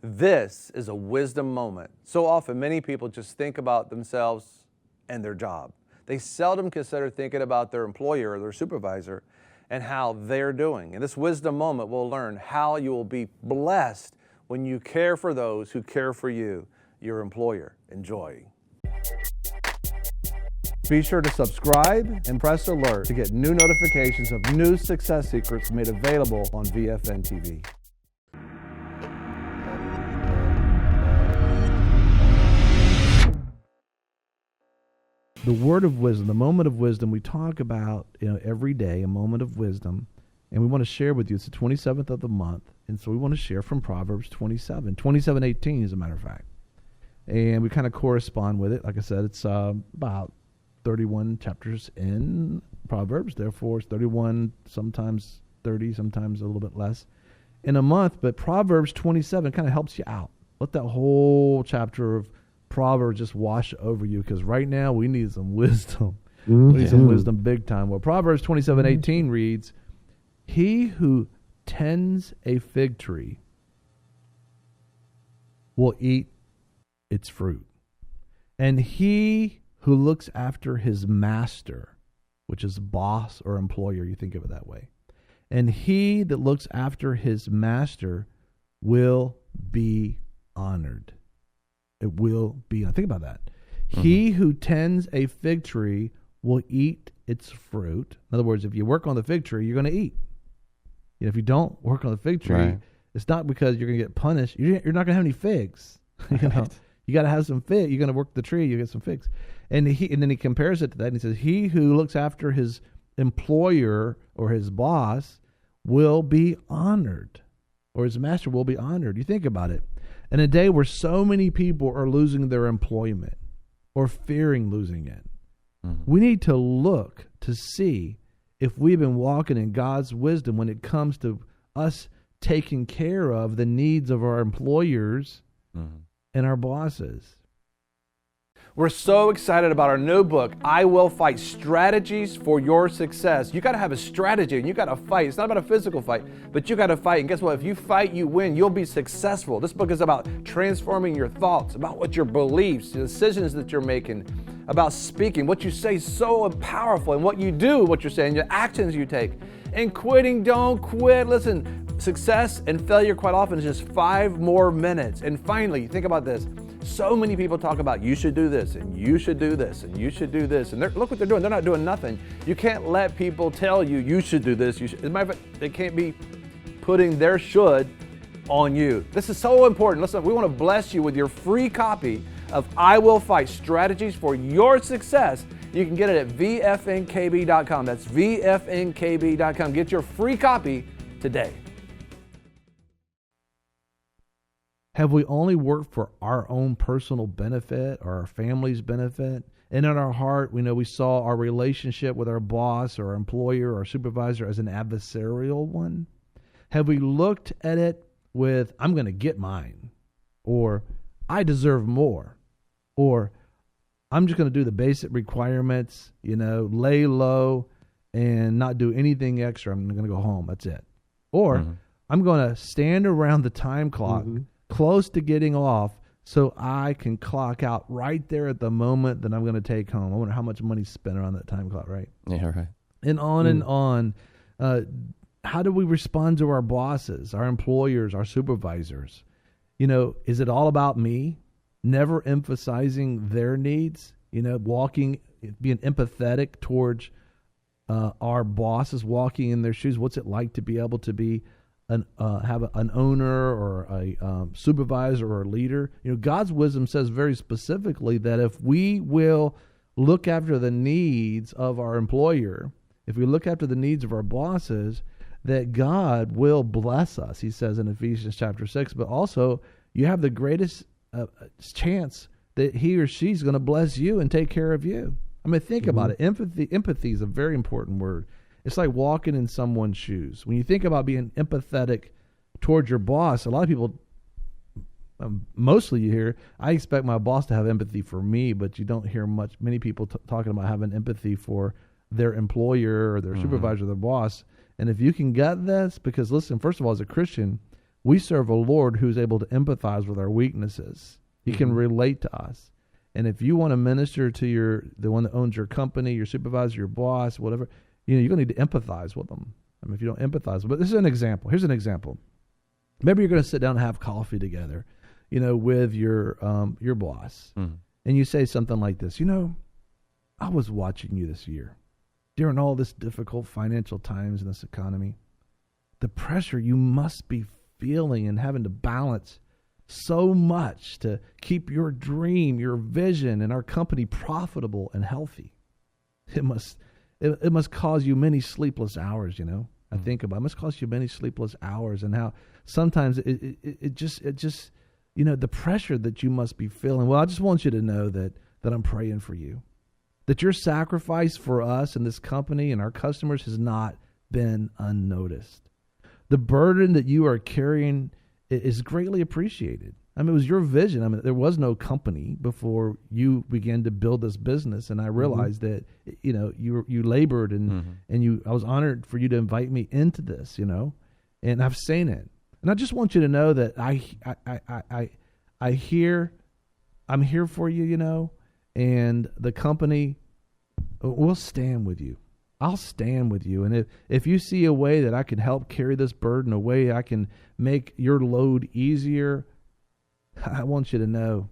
This is a wisdom moment. So often, many people just think about themselves and their job. They seldom consider thinking about their employer or their supervisor and how they're doing. In this wisdom moment, we'll learn how you will be blessed when you care for those who care for you, your employer. Enjoy. Be sure to subscribe and press alert to get new notifications of new success secrets made available on VFN TV. The word of wisdom, the moment of wisdom, we talk about every day, a moment of wisdom, and we want to share with you. It's the 27th of the month, and so we want to share from Proverbs 27:18, as a matter of fact. And we kind of correspond with it. Like I said, it's about 31 chapters in Proverbs. Therefore, it's 31, sometimes 30, sometimes a little bit less in a month. But Proverbs 27 kind of helps you out. Let that whole chapter of Proverbs just wash over you, because right now we need some wisdom. We need some wisdom big time. Well, Proverbs 27:18 reads, "He who tends a fig tree will eat its fruit, and he who looks after his master," which is boss or employer, you think of it that way, "and he that looks after his master will be honored." It will be. Think about that. He who tends a fig tree will eat its fruit. In other words, if you work on the fig tree, you're going to eat. If you don't work on the fig tree, It's not because you're going to get punished. You're not going to have any figs. You got to have some fig. You're going to work the tree, you get some figs. And then he compares it to that, and he says, "He who looks after his employer or his boss will be honored," or his master will be honored. You think about it. In a day where so many people are losing their employment or fearing losing it, we need to look to see if we've been walking in God's wisdom when it comes to us taking care of the needs of our employers and our bosses. We're so excited about our new book, I Will Fight, Strategies for Your Success. You got to have a strategy and you got to fight. It's not about a physical fight, but you got to fight. And guess what? If you fight, you win. You'll be successful. This book is about transforming your thoughts, about what your beliefs, the decisions that you're making, about speaking. What you say is so powerful, and what you do, what you're saying, the actions you take. And quitting, don't quit. Listen, success and failure quite often is just 5 more minutes. And finally, think about this. So many people talk about you should do this, and you should do this, and you should do this. And look what they're doing. They're not doing nothing. You can't let people tell you you should do this. As a matter of fact, they can't be putting their should on you. This is so important. Listen, we want to bless you with your free copy of I Will Fight, Strategies for Your Success. You can get it at vfnkb.com. That's vfnkb.com. Get your free copy today. Have we only worked for our own personal benefit or our family's benefit? And in our heart, we saw our relationship with our boss or our employer or our supervisor as an adversarial one? Have we looked at it with, I'm going to get mine, or I deserve more, or I'm just going to do the basic requirements, lay low and not do anything extra. I'm going to go home. That's it. Or I'm going to stand around the time clock close to getting off so I can clock out right there at the moment that I'm going to take home. I wonder how much money's spent around that time clock, right? Yeah, right. And on and on. How do we respond to our bosses, our employers, our supervisors? Is it all about me? Never emphasizing their needs, being empathetic towards our bosses, walking in their shoes. What's it like to be able to be have an owner or a supervisor or a leader? God's wisdom says very specifically that if we will look after the needs of our employer, if we look after the needs of our bosses, that God will bless us, he says in Ephesians chapter 6. But also, you have the greatest chance that he or she's going to bless you and take care of you. Think about it. Empathy is a very important word. It's like walking in someone's shoes. When you think about being empathetic towards your boss, a lot of people, mostly you hear, I expect my boss to have empathy for me, but you don't hear many people talking about having empathy for their employer or their supervisor or their boss. And if you can get this, because listen, first of all, as a Christian, We serve a Lord who's able to empathize with our weaknesses. He can relate to us. And if you want to minister to the one that owns your company, your supervisor, your boss, whatever, you're going to need to empathize with them. I mean, if you don't empathize, but this is an example. Here's an example. Maybe you're going to sit down and have coffee together, with your boss, and you say something like this. I was watching you this year during all this difficult financial times in this economy. The pressure you must be feeling and having to balance so much to keep your dream, your vision, and our company profitable and healthy. It must cause you many sleepless hours, I think about it. It must cause you many sleepless hours, and how sometimes it just the pressure that you must be feeling. Well, I just want you to know that I'm praying for you, that your sacrifice for us and this company and our customers has not been unnoticed. The burden that you are carrying is greatly appreciated. I mean, it was your vision. I mean, there was no company before you began to build this business, and I realized that you labored and I was honored for you to invite me into this, and I've seen it, and I just want you to know that I'm here for you, and the company will stand with you. I'll stand with you. And if you see a way that I can help carry this burden, a way I can make your load easier, I want you to know,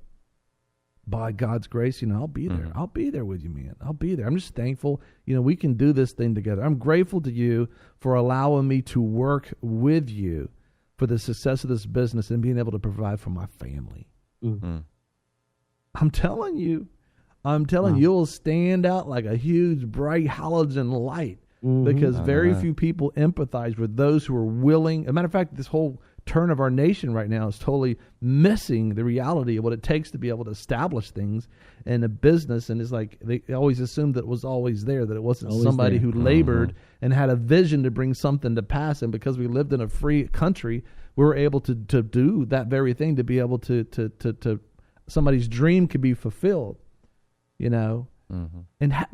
by God's grace, I'll be there. I'll be there with you, man. I'll be there. I'm just thankful, we can do this thing together. I'm grateful to you for allowing me to work with you for the success of this business and being able to provide for my family. I'm telling you, you'll stand out like a huge, bright halogen light because very few people empathize with those who are willing. As a matter of fact, this whole turn of our nation right now is totally missing the reality of what it takes to be able to establish things in a business. And it's like they always assumed that it was always there, that it wasn't always somebody there who labored and had a vision to bring something to pass. And because we lived in a free country, we were able to do that very thing, to be able to somebody's dream could be fulfilled. And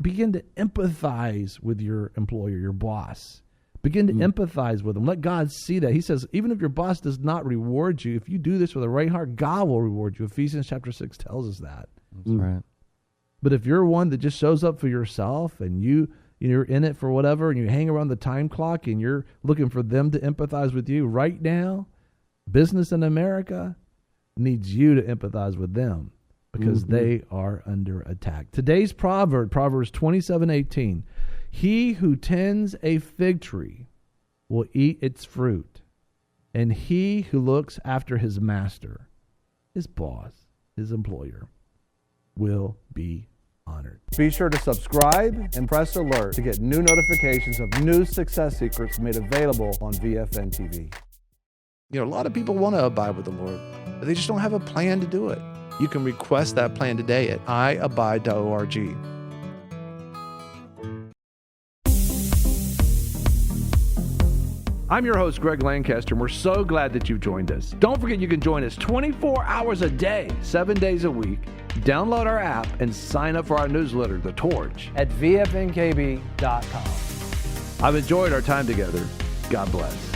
begin to empathize with your employer, your boss. Begin to empathize with them. Let God see that. He says, even if your boss does not reward you, if you do this with a right heart, God will reward you. Ephesians chapter 6 tells us that. That's right. But if you're one that just shows up for yourself and you're in it for whatever, and you hang around the time clock and you're looking for them to empathize with you right now, business in America needs you to empathize with them, because they are under attack. Today's proverb, Proverbs 27:18. He who tends a fig tree will eat its fruit, and he who looks after his master, his boss, his employer, will be honored. Be sure to subscribe and press alert to get new notifications of new success secrets made available on VFN TV. A lot of people want to abide with the Lord, but they just don't have a plan to do it. You can request that plan today at iabide.org. I'm your host, Greg Lancaster, and we're so glad that you've joined us. Don't forget you can join us 24 hours a day, 7 days a week. Download our app and sign up for our newsletter, The Torch, at vfnkb.com. I've enjoyed our time together. God bless.